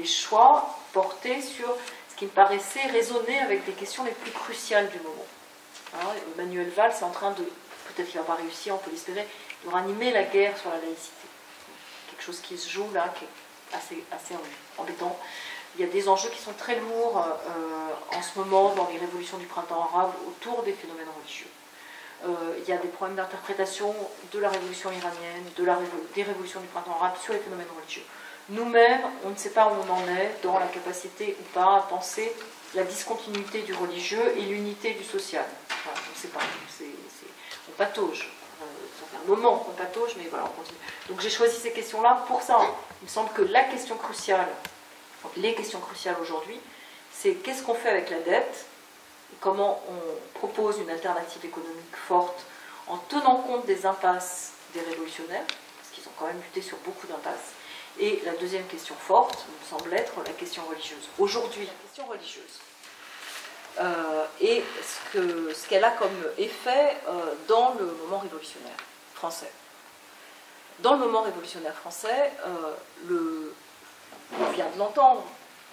choix portés sur ce qui me paraissait résonner avec des questions les plus cruciales du moment. Hein, Manuel Valls est en train de, peut-être qu'il n'a pas réussi, on peut l'espérer, de ranimer la guerre sur la laïcité. Quelque chose qui se joue là, qui est assez embêtant. Il y a des enjeux qui sont très lourds en ce moment dans les révolutions du printemps arabe autour des phénomènes religieux. Il y a des problèmes d'interprétation de la révolution iranienne, des révolutions du printemps arabe sur les phénomènes religieux. Nous-mêmes, on ne sait pas où on en est dans la capacité ou pas à penser la discontinuité du religieux et l'unité du social. Enfin, on ne sait pas. On patauge. Ça fait un moment qu'on patauge, mais voilà, on continue. Donc j'ai choisi ces questions-là pour ça. Il me semble que la question cruciale, les questions cruciales aujourd'hui, c'est qu'est-ce qu'on fait avec la dette, et comment on propose une alternative économique forte en tenant compte des impasses des révolutionnaires, parce qu'ils ont quand même lutté sur beaucoup d'impasses. Et la deuxième question forte, me semble être la question religieuse. Aujourd'hui, la question religieuse. Et ce qu'elle a comme effet dans le moment révolutionnaire français. Dans le moment révolutionnaire français, on vient de l'entendre,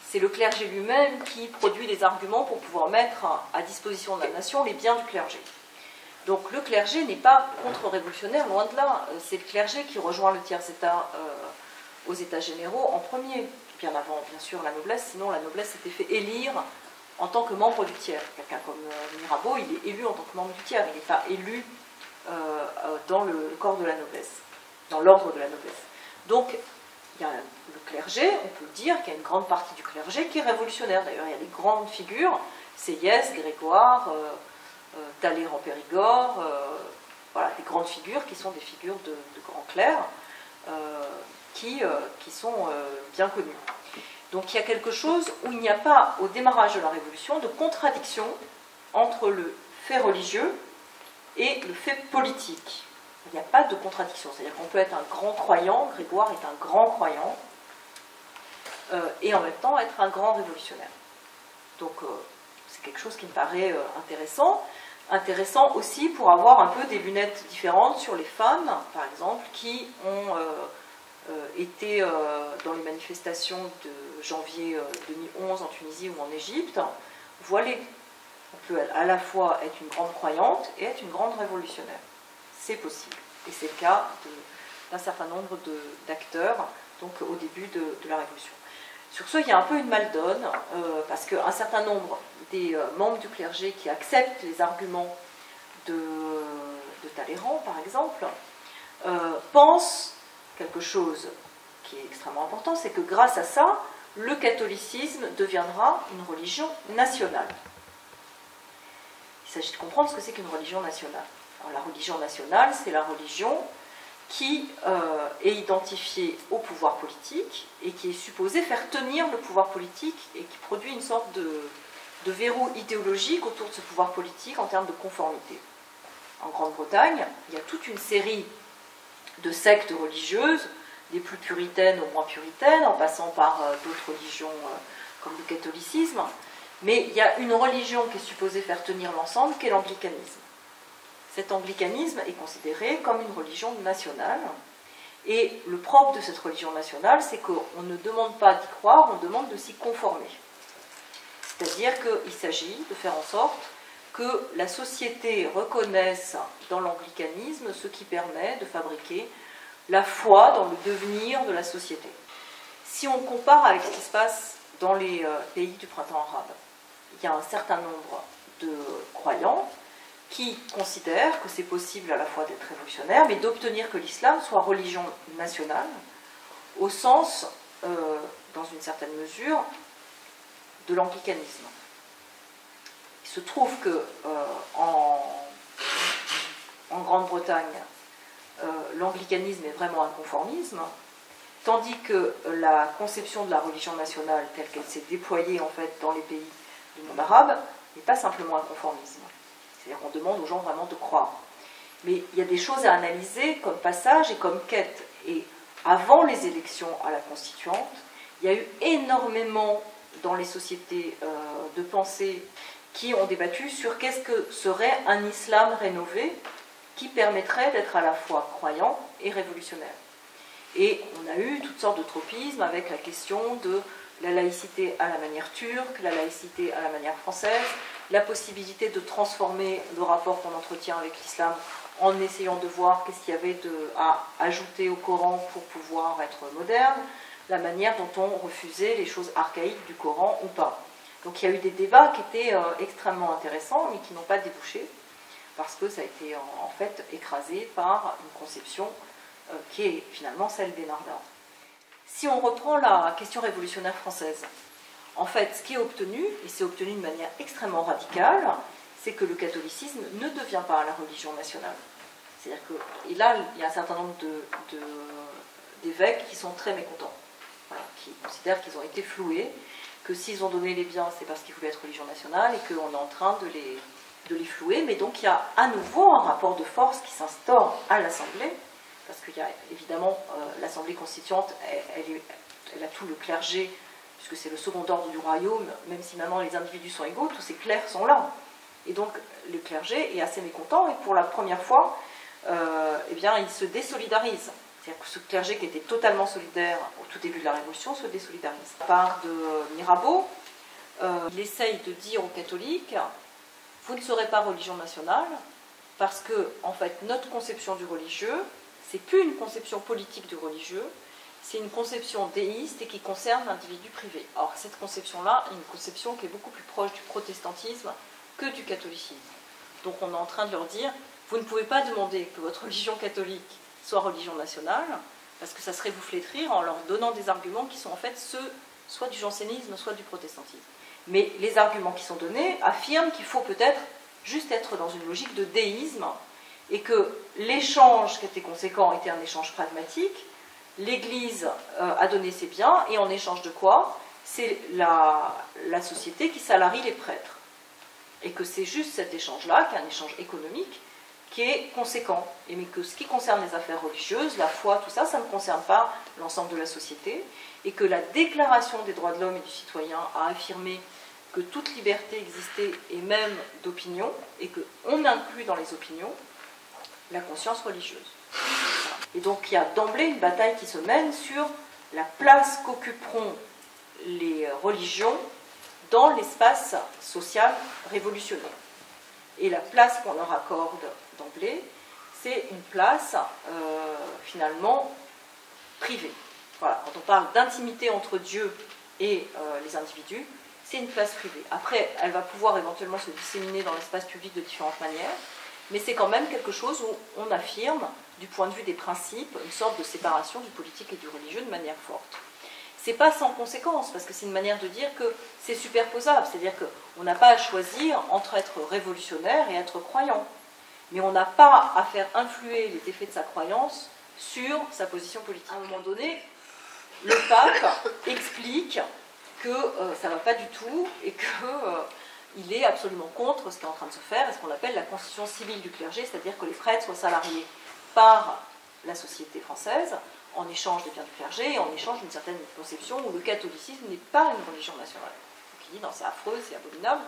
c'est le clergé lui-même qui produit les arguments pour pouvoir mettre à disposition de la nation les biens du clergé. Donc le clergé n'est pas contre-révolutionnaire, loin de là. C'est le clergé qui rejoint le tiers-état aux États généraux en premier, bien avant, bien sûr, la noblesse. Sinon, la noblesse s'était fait élire en tant que membre du tiers. Quelqu'un comme Mirabeau, il est élu en tant que membre du tiers. Il n'est pas élu dans le corps de la noblesse, dans l'ordre de la noblesse. Donc, il y a le clergé, on peut dire qu'il y a une grande partie du clergé qui est révolutionnaire. D'ailleurs, il y a des grandes figures, Sieyès, Grégoire, Talleyrand Périgord, voilà, des grandes figures qui sont des figures de grands clercs qui sont bien connues. Donc il y a quelque chose où il n'y a pas, au démarrage de la Révolution, de contradiction entre le fait religieux et le fait politique. Il n'y a pas de contradiction, c'est-à-dire qu'on peut être un grand croyant, Grégoire est un grand croyant, et en même temps être un grand révolutionnaire. Donc c'est quelque chose qui me paraît intéressant aussi pour avoir un peu des lunettes différentes sur les femmes, par exemple, qui ont été dans les manifestations de janvier 2011 en Tunisie ou en Égypte, voilées. On peut à la fois être une grande croyante et être une grande révolutionnaire. C'est possible. Et c'est le cas d'un certain nombre d'acteurs donc au début de la Révolution. Sur ce, il y a un peu une maldonne, parce qu'un certain nombre des membres du clergé qui acceptent les arguments de Talleyrand, par exemple, pensent quelque chose qui est extrêmement important, c'est que grâce à ça, le catholicisme deviendra une religion nationale. Il s'agit de comprendre ce que c'est qu'une religion nationale. Alors, la religion nationale, c'est la religion qui est identifiée au pouvoir politique et qui est supposée faire tenir le pouvoir politique et qui produit une sorte de verrou idéologique autour de ce pouvoir politique en termes de conformité. En Grande-Bretagne, il y a toute une série de sectes religieuses, des plus puritaines aux moins puritaines, en passant par d'autres religions comme le catholicisme, mais il y a une religion qui est supposée faire tenir l'ensemble, qui est l'anglicanisme. Cet anglicanisme est considéré comme une religion nationale, et le propre de cette religion nationale, c'est qu'on ne demande pas d'y croire, on demande de s'y conformer. C'est-à-dire qu'il s'agit de faire en sorte que la société reconnaisse dans l'anglicanisme ce qui permet de fabriquer la foi dans le devenir de la société. Si on compare avec ce qui se passe dans les pays du printemps arabe, il y a un certain nombre de croyants qui considèrent que c'est possible à la fois d'être révolutionnaire, mais d'obtenir que l'islam soit religion nationale, au sens, dans une certaine mesure, de l'anglicanisme. Il se trouve que en Grande-Bretagne, l'anglicanisme est vraiment un conformisme, tandis que la conception de la religion nationale telle qu'elle s'est déployée en fait dans les pays du monde arabe n'est pas simplement un conformisme. C'est-à-dire qu'on demande aux gens vraiment de croire. Mais il y a des choses à analyser comme passage et comme quête. Et avant les élections à la Constituante, il y a eu énormément dans les sociétés de pensée qui ont débattu sur qu'est-ce que serait un islam rénové qui permettrait d'être à la fois croyant et révolutionnaire. Et on a eu toutes sortes de tropismes avec la question de la laïcité à la manière turque, la laïcité à la manière française, la possibilité de transformer le rapport qu'on entretient avec l'islam en essayant de voir qu'est-ce qu'il y avait à ajouter au Coran pour pouvoir être moderne, la manière dont on refusait les choses archaïques du Coran ou pas. Donc il y a eu des débats qui étaient extrêmement intéressants, mais qui n'ont pas débouché, parce que ça a été en fait écrasé par une conception qui est finalement celle d'Enarda. Si on reprend la question révolutionnaire française, en fait, ce qui est obtenu, et c'est obtenu de manière extrêmement radicale, c'est que le catholicisme ne devient pas la religion nationale. C'est-à-dire que, et là, il y a un certain nombre d'évêques qui sont très mécontents, voilà, qui considèrent qu'ils ont été floués, que s'ils ont donné les biens, c'est parce qu'ils voulaient être religion nationale, et qu'on est en train de les flouer. Mais donc, il y a à nouveau un rapport de force qui s'instaure à l'Assemblée, parce qu'il y a évidemment l'Assemblée constituante, elle a tout le clergé, puisque c'est le second ordre du royaume, même si maintenant les individus sont égaux, tous ces clercs sont là. Et donc le clergé est assez mécontent, et pour la première fois, eh bien, il se désolidarise. C'est-à-dire que ce clergé qui était totalement solidaire au tout début de la Révolution se désolidarise. À part de Mirabeau, il essaye de dire aux catholiques, vous ne serez pas religion nationale, parce que, en fait, notre conception du religieux, c'est plus une conception politique du religieux, c'est une conception déiste et qui concerne l'individu privé. Or, cette conception-là est une conception qui est beaucoup plus proche du protestantisme que du catholicisme. Donc, on est en train de leur dire, vous ne pouvez pas demander que votre religion catholique soit religion nationale, parce que ça serait vous flétrir en leur donnant des arguments qui sont en fait ceux soit du jansénisme, soit du protestantisme. Mais les arguments qui sont donnés affirment qu'il faut peut-être juste être dans une logique de déisme, et que l'échange qui était conséquent était un échange pragmatique. L'Église a donné ses biens, et en échange de quoi? C'est la société qui salarie les prêtres. Et que c'est juste cet échange-là, qui est un échange économique, qui est conséquent. Et mais que ce qui concerne les affaires religieuses, la foi, tout ça, ça ne concerne pas l'ensemble de la société. Et que la Déclaration des droits de l'homme et du citoyen a affirmé que toute liberté existait, et même d'opinion, et qu'on inclut dans les opinions la conscience religieuse. Et donc il y a d'emblée une bataille qui se mène sur la place qu'occuperont les religions dans l'espace social révolutionnaire. Et la place qu'on leur accorde d'emblée, c'est une place finalement privée. Voilà, quand on parle d'intimité entre Dieu et les individus, c'est une place privée. Après, elle va pouvoir éventuellement se disséminer dans l'espace public de différentes manières, mais c'est quand même quelque chose où on affirme, du point de vue des principes, une sorte de séparation du politique et du religieux de manière forte. C'est pas sans conséquence, parce que c'est une manière de dire que c'est superposable, c'est-à-dire qu'on n'a pas à choisir entre être révolutionnaire et être croyant. Mais on n'a pas à faire influer les effets de sa croyance sur sa position politique. À un moment donné, le pape explique que ça ne va pas du tout et qu'il est absolument contre ce qui est en train de se faire, et ce qu'on appelle la constitution civile du clergé, c'est-à-dire que les prêtres soient salariés par la société française en échange des biens du clergé et en échange d'une certaine conception où le catholicisme n'est pas une religion nationale. Donc il dit non, c'est affreux, c'est abominable.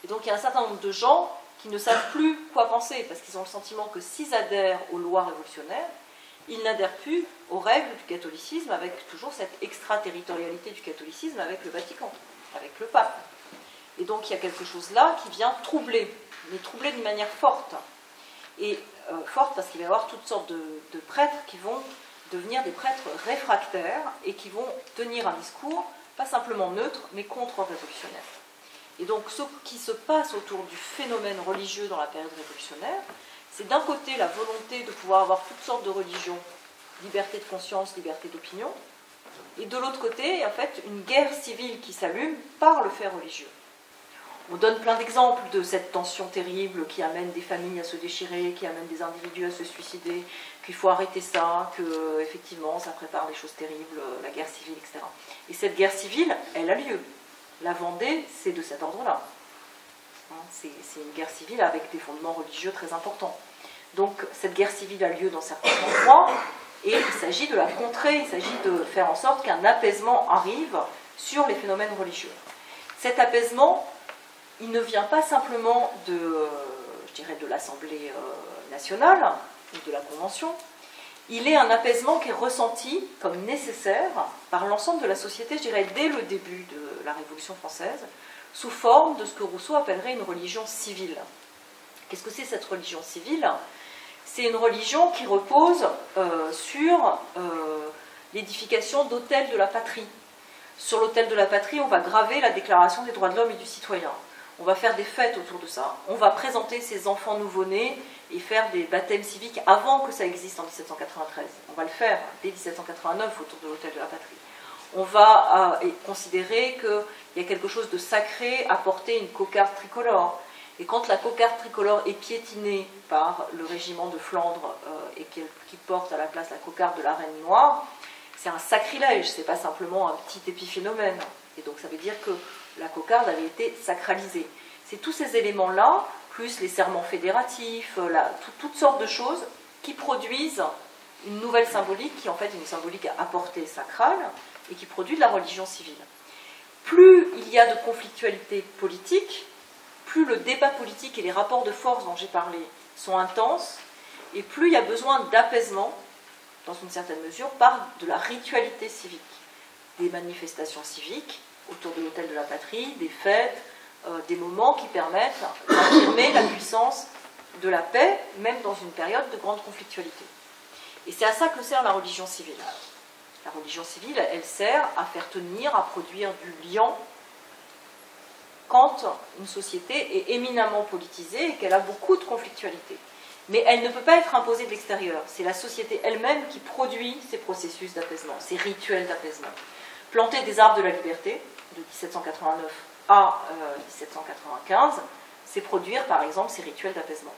Et donc il y a un certain nombre de gens qui ne savent plus quoi penser, parce qu'ils ont le sentiment que s'ils adhèrent aux lois révolutionnaires, ils n'adhèrent plus aux règles du catholicisme, avec toujours cette extraterritorialité du catholicisme avec le Vatican, avec le pape. Et donc il y a quelque chose là qui vient troubler, mais troubler d'une manière forte. Et forte parce qu'il va y avoir toutes sortes de prêtres qui vont devenir des prêtres réfractaires et qui vont tenir un discours, pas simplement neutre, mais contre-révolutionnaire. Et donc ce qui se passe autour du phénomène religieux dans la période révolutionnaire, c'est d'un côté la volonté de pouvoir avoir toutes sortes de religions, liberté de conscience, liberté d'opinion, et de l'autre côté, en fait, une guerre civile qui s'allume par le fait religieux. On donne plein d'exemples de cette tension terrible qui amène des familles à se déchirer, qui amène des individus à se suicider, qu'il faut arrêter ça, que effectivement ça prépare des choses terribles, la guerre civile, etc. Et cette guerre civile, elle a lieu. La Vendée, c'est de cet ordre-là. C'est une guerre civile avec des fondements religieux très importants. Donc cette guerre civile a lieu dans certains endroits, et il s'agit de la contrer, il s'agit de faire en sorte qu'un apaisement arrive sur les phénomènes religieux. Cet apaisement, il ne vient pas simplement de l'Assemblée nationale ou de la Convention, il est un apaisement qui est ressenti comme nécessaire par l'ensemble de la société, je dirais, dès le début de la Révolution française, sous forme de ce que Rousseau appellerait une religion civile. Qu'est-ce que c'est cette religion civile? C'est une religion qui repose sur l'édification d'autels de la patrie. Sur l'autel de la patrie, on va graver la Déclaration des droits de l'homme et du citoyen. On va faire des fêtes autour de ça. On va présenter ces enfants nouveau-nés et faire des baptêmes civiques avant que ça existe en 1793. On va le faire dès 1789 autour de l'autel de la patrie. On va considérer qu'il y a quelque chose de sacré à porter une cocarde tricolore. Et quand la cocarde tricolore est piétinée par le régiment de Flandre et qui porte à la place la cocarde de la Reine Noire, c'est un sacrilège, c'est pas simplement un petit épiphénomène. Et donc ça veut dire que la cocarde avait été sacralisée. C'est tous ces éléments-là, plus les serments fédératifs, toutes sortes de choses qui produisent une nouvelle symbolique, qui en fait est une symbolique à portée sacrale, et qui produit de la religion civile. Plus il y a de conflictualité politique, plus le débat politique et les rapports de force dont j'ai parlé sont intenses, et plus il y a besoin d'apaisement, dans une certaine mesure, par de la ritualité civique. Des manifestations civiques autour de l'autel de la patrie, des fêtes, des moments qui permettent d'affirmer la puissance de la paix, même dans une période de grande conflictualité. Et c'est à ça que sert la religion civile. La religion civile, elle sert à faire tenir, à produire du lien quand une société est éminemment politisée et qu'elle a beaucoup de conflictualité. Mais elle ne peut pas être imposée de l'extérieur. C'est la société elle-même qui produit ces processus d'apaisement, ces rituels d'apaisement. Planter des arbres de la liberté, de 1789 à 1795, c'est produire, par exemple, ces rituels d'apaisement.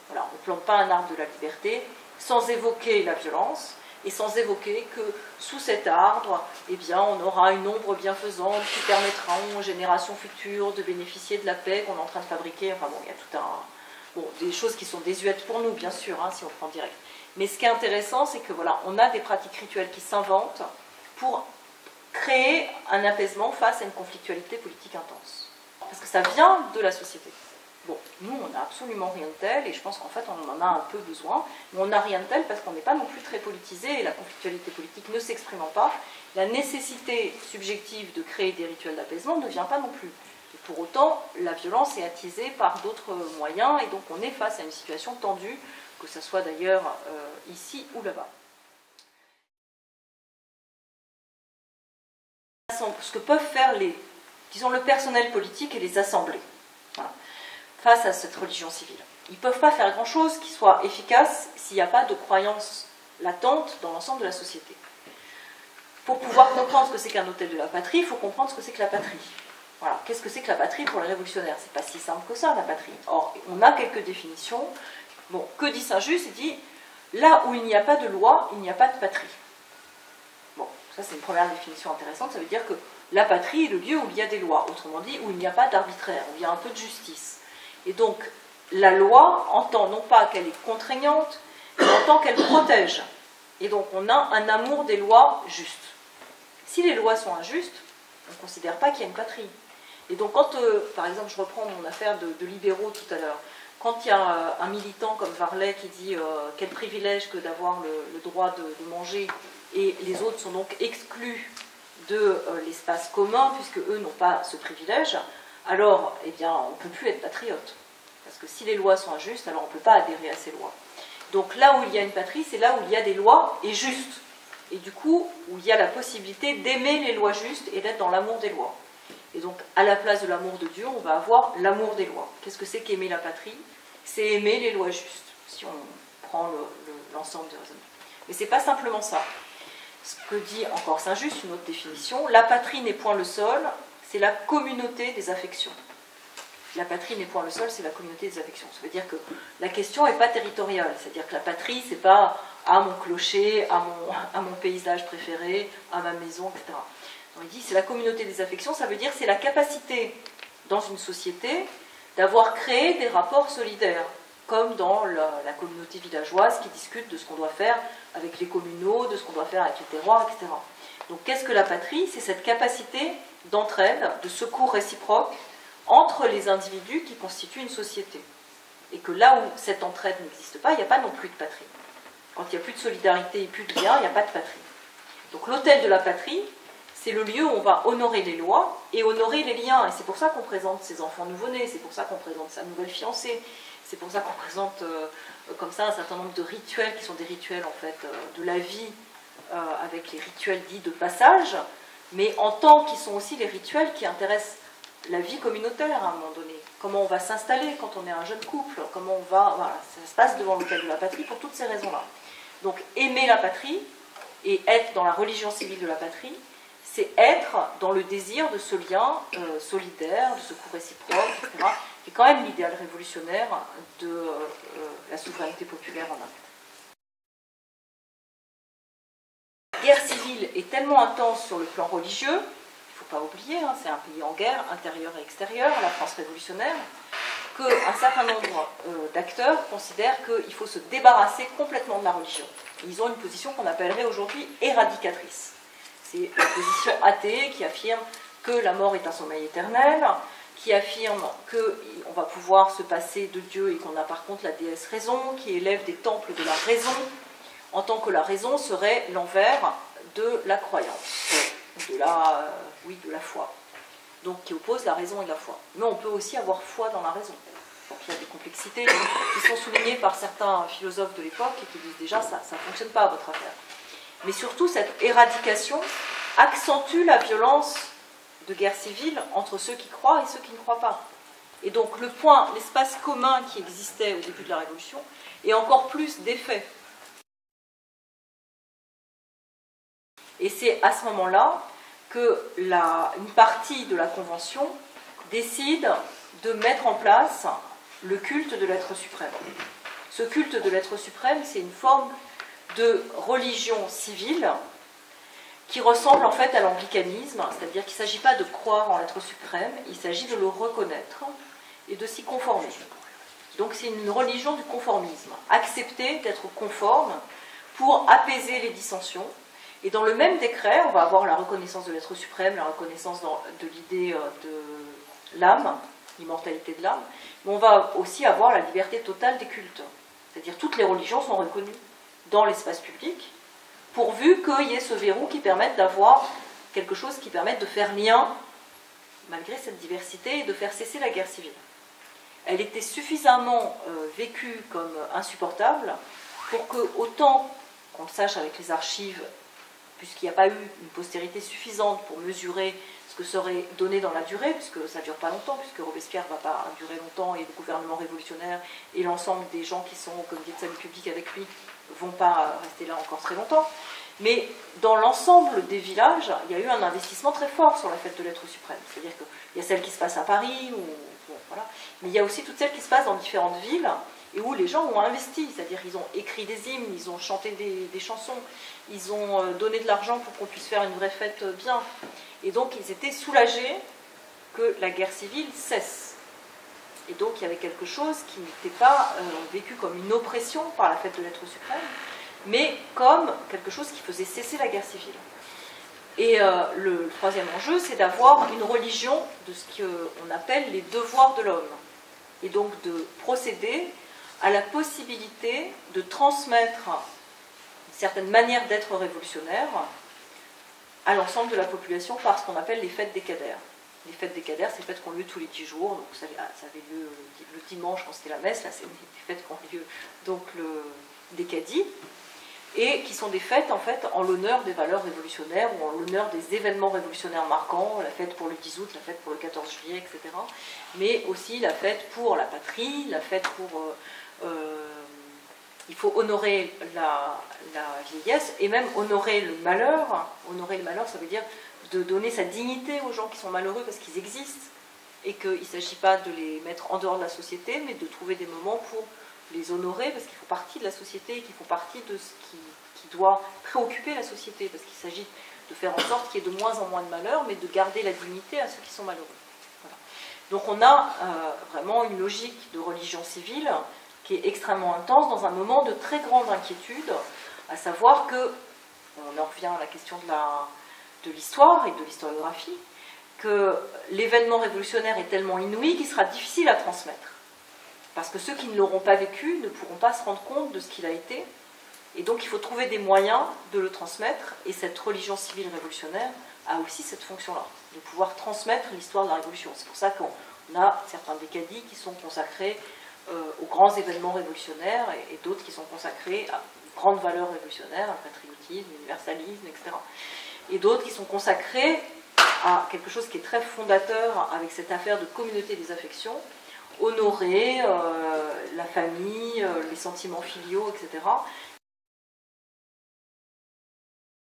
Voilà, on ne plante pas un arbre de la liberté sans évoquer la violence et sans évoquer que sous cet arbre, eh bien, on aura une ombre bienfaisante qui permettra aux générations futures de bénéficier de la paix qu'on est en train de fabriquer. Enfin bon, il y a tout un... Bon, des choses qui sont désuètes pour nous, bien sûr, hein, si on prend direct. Mais ce qui est intéressant, c'est que voilà, on a des pratiques rituelles qui s'inventent pour créer un apaisement face à une conflictualité politique intense. Parce que ça vient de la société. Bon, nous, on n'a absolument rien de tel, et je pense qu'en fait, on en a un peu besoin, mais on n'a rien de tel parce qu'on n'est pas non plus très politisé, et la conflictualité politique ne s'exprimant pas, la nécessité subjective de créer des rituels d'apaisement ne vient pas non plus. Et pour autant, la violence est attisée par d'autres moyens, et donc on est face à une situation tendue, que ce soit d'ailleurs ici ou là-bas. Ce que peuvent faire disons, le personnel politique et les assemblées, voilà, face à cette religion civile. Ils ne peuvent pas faire grand-chose qui soit efficace s'il n'y a pas de croyance latente dans l'ensemble de la société. Pour pouvoir comprendre ce que c'est qu'un autel de la patrie, il faut comprendre ce que c'est que la patrie. Voilà. Qu'est-ce que c'est que la patrie pour les révolutionnaires? C'est pas si simple que ça, la patrie. Or, on a quelques définitions. Bon, que dit Saint-Just? Il dit, là où il n'y a pas de loi, il n'y a pas de patrie. Bon, ça c'est une première définition intéressante, ça veut dire que la patrie est le lieu où il y a des lois, autrement dit, où il n'y a pas d'arbitraire, où il y a un peu de justice. Et donc, la loi entend non pas qu'elle est contraignante, mais entend qu'elle protège. Et donc, on a un amour des lois justes. Si les lois sont injustes, on ne considère pas qu'il y a une patrie. Et donc, quand, par exemple, je reprends mon affaire de libéraux tout à l'heure, quand il y a un militant comme Varlet qui dit quel privilège que d'avoir le droit de manger, et les autres sont donc exclus de l'espace commun, puisque eux n'ont pas ce privilège, alors, eh bien, on ne peut plus être patriote. Parce que si les lois sont injustes, alors on ne peut pas adhérer à ces lois. Donc là où il y a une patrie, c'est là où il y a des lois et justes. Et du coup, où il y a la possibilité d'aimer les lois justes et d'être dans l'amour des lois. Et donc, à la place de l'amour de Dieu, on va avoir l'amour des lois. Qu'est-ce que c'est qu'aimer la patrie? C'est aimer les lois justes, si on prend l'ensemble des raisonnements. Mais ce n'est pas simplement ça. Ce que dit encore Saint-Just, une autre définition, la patrie n'est point le sol, c'est la communauté des affections. La patrie n'est point le sol, c'est la communauté des affections. Ça veut dire que la question n'est pas territoriale. C'est-à-dire que la patrie, c'est pas à mon clocher, à mon paysage préféré, à ma maison, etc. Donc, il dit c'est la communauté des affections, ça veut dire c'est la capacité dans une société d'avoir créé des rapports solidaires, comme dans la communauté villageoise qui discute de ce qu'on doit faire avec les communaux, de ce qu'on doit faire avec les terroirs, etc. Donc qu'est-ce que la patrie? C'est cette capacité d'entraide, de secours réciproque entre les individus qui constituent une société. Et que là où cette entraide n'existe pas, il n'y a pas non plus de patrie. Quand il n'y a plus de solidarité et plus de lien, il n'y a pas de patrie. Donc l'autel de la patrie, c'est le lieu où on va honorer les lois et honorer les liens. Et c'est pour ça qu'on présente ses enfants nouveau-nés, c'est pour ça qu'on présente sa nouvelle fiancée, c'est pour ça qu'on présente comme ça un certain nombre de rituels qui sont des rituels en fait de la vie, avec les rituels dits de passage, mais en tant qu'ils sont aussi les rituels qui intéressent la vie communautaire à un moment donné. Comment on va s'installer quand on est un jeune couple, comment on va... Voilà, ça se passe devant l'autel de la patrie pour toutes ces raisons-là. Donc aimer la patrie et être dans la religion civile de la patrie, c'est être dans le désir de ce lien solidaire, de secours réciproque, etc., qui est quand même l'idéal révolutionnaire de la souveraineté populaire en Inde. La guerre civile est tellement intense sur le plan religieux, il ne faut pas oublier, hein, c'est un pays en guerre, intérieure et extérieure, la France révolutionnaire, qu'un certain nombre d'acteurs considèrent qu'il faut se débarrasser complètement de la religion. Ils ont une position qu'on appellerait aujourd'hui éradicatrice. C'est la position athée qui affirme que la mort est un sommeil éternel, qui affirme qu'on va pouvoir se passer de Dieu et qu'on a par contre la déesse raison, qui élève des temples de la raison, en tant que la raison serait l'envers de la croyance, de la foi. Donc qui oppose la raison et la foi. Mais on peut aussi avoir foi dans la raison. Donc il y a des complexités qui sont soulignées par certains philosophes de l'époque et qui disent déjà ça ne fonctionne pas à votre affaire. Mais surtout cette éradication accentue la violence de guerre civile entre ceux qui croient et ceux qui ne croient pas. Et donc l'espace commun qui existait au début de la Révolution est encore plus défait. Et c'est à ce moment-là que une partie de la Convention décide de mettre en place le culte de l'être suprême. Ce culte de l'être suprême, c'est une forme de religion civile qui ressemble en fait à l'anglicanisme, c'est-à-dire qu'il ne s'agit pas de croire en l'être suprême, il s'agit de le reconnaître et de s'y conformer. Donc c'est une religion du conformisme, accepter d'être conforme pour apaiser les dissensions. Et dans le même décret, on va avoir la reconnaissance de l'être suprême, la reconnaissance de l'idée de l'âme, l'immortalité de l'âme, mais on va aussi avoir la liberté totale des cultes. C'est-à-dire toutes les religions sont reconnues dans l'espace public, pourvu qu'il y ait ce verrou qui permette d'avoir quelque chose qui permette de faire lien, malgré cette diversité, et de faire cesser la guerre civile. Elle était suffisamment vécue comme insupportable pour que, autant qu'on le sache avec les archives, puisqu'il n'y a pas eu une postérité suffisante pour mesurer ce que ça aurait donné dans la durée, puisque ça ne dure pas longtemps, puisque Robespierre ne va pas durer longtemps, et le gouvernement révolutionnaire et l'ensemble des gens qui sont au comité de salut public avec lui ne vont pas rester là encore très longtemps. Mais dans l'ensemble des villages, il y a eu un investissement très fort sur la fête de l'être suprême. C'est-à-dire qu'il y a celle qui se passe à Paris, voilà. Mais il y a aussi toutes celles qui se passent dans différentes villes, et où les gens ont investi, c'est-à-dire ils ont écrit des hymnes, ils ont chanté des chansons, ils ont donné de l'argent pour qu'on puisse faire une vraie fête bien. Et donc ils étaient soulagés que la guerre civile cesse. Et donc il y avait quelque chose qui n'était pas vécu comme une oppression par la fête de l'être suprême, mais comme quelque chose qui faisait cesser la guerre civile. Et le troisième enjeu, c'est d'avoir une religion de ce qu'on appelle les devoirs de l'homme. Et donc de procéder à la possibilité de transmettre une certaine manière d'être révolutionnaire à l'ensemble de la population par ce qu'on appelle les fêtes décadaires. Les fêtes décadaires, c'est les fêtes qui ont lieu tous les 10 jours, donc ça avait lieu le dimanche quand c'était la messe, là c'est des fêtes qui ont lieu donc le décadi, et qui sont des fêtes en fait en l'honneur des valeurs révolutionnaires ou en l'honneur des événements révolutionnaires marquants, la fête pour le 10 août, la fête pour le 14 juillet, etc. Mais aussi la fête pour la patrie, la fête pour... il faut honorer la vieillesse et même honorer le malheur. Honorer le malheur, ça veut dire de donner sa dignité aux gens qui sont malheureux parce qu'ils existent et qu'il ne s'agit pas de les mettre en dehors de la société, mais de trouver des moments pour les honorer parce qu'ils font partie de la société et qu'ils font partie de ce qui doit préoccuper la société, parce qu'il s'agit de faire en sorte qu'il y ait de moins en moins de malheur, mais de garder la dignité à ceux qui sont malheureux. Voilà. Donc on a vraiment une logique de religion civile qui est extrêmement intense dans un moment de très grande inquiétude, à savoir que, on en revient à la question de l'histoire et de l'historiographie, que l'événement révolutionnaire est tellement inouï qu'il sera difficile à transmettre. Parce que ceux qui ne l'auront pas vécu ne pourront pas se rendre compte de ce qu'il a été, Et donc il faut trouver des moyens de le transmettre, et cette religion civile révolutionnaire a aussi cette fonction-là, de pouvoir transmettre l'histoire de la Révolution. C'est pour ça qu'on a certains décadis qui sont consacrés aux grands événements révolutionnaires, et d'autres qui sont consacrés à grandes valeurs révolutionnaires, un patriotisme, l'universalisme, etc. Et d'autres qui sont consacrés à quelque chose qui est très fondateur avec cette affaire de communauté des affections, honorer la famille, les sentiments filiaux, etc.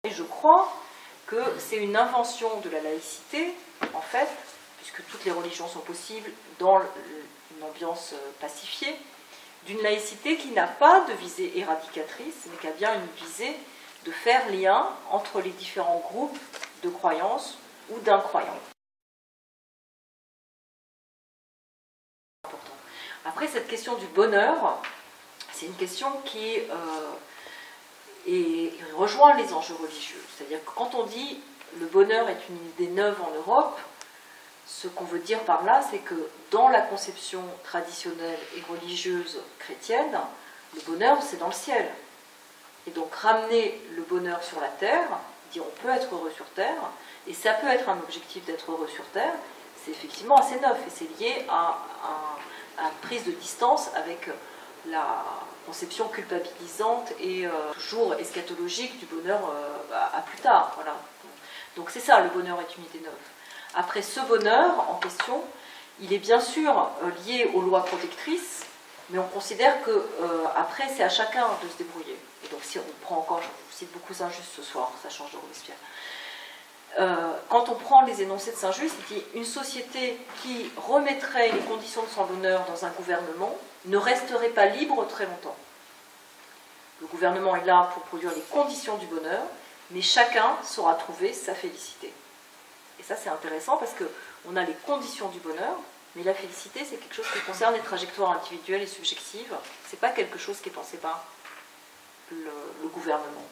Et je crois que c'est une invention de la laïcité, en fait, puisque toutes les religions sont possibles dans une ambiance pacifiée, d'une laïcité qui n'a pas de visée éradicatrice, mais qui a bien une visée de faire lien entre les différents groupes de croyances ou d'incroyants. Après, cette question du bonheur, c'est une question qui rejoint les enjeux religieux. C'est-à-dire que quand on dit le bonheur est une idée neuve en Europe, ce qu'on veut dire par là, c'est que dans la conception traditionnelle et religieuse chrétienne, le bonheur, c'est dans le ciel. Et donc ramener le bonheur sur la terre, dire on peut être heureux sur terre, et ça peut être un objectif d'être heureux sur terre, c'est effectivement assez neuf, et c'est lié à une prise de distance avec la conception culpabilisante et toujours eschatologique du bonheur à plus tard. Voilà. Donc c'est ça, le bonheur est une idée neuve. Après, ce bonheur en question, il est bien sûr lié aux lois protectrices, mais on considère que après c'est à chacun de se débrouiller. Et donc si on prend encore, je vous cite beaucoup Saint-Just ce soir, ça change de Robespierre. Quand on prend les énoncés de Saint-Just, il dit une société qui remettrait les conditions de son bonheur dans un gouvernement ne resterait pas libre très longtemps. Le gouvernement est là pour produire les conditions du bonheur, mais chacun saura trouver sa félicité. Et ça c'est intéressant parce qu'on a les conditions du bonheur, mais la félicité c'est quelque chose qui concerne les trajectoires individuelles et subjectives. C'est pas quelque chose qui est pensé par le gouvernement.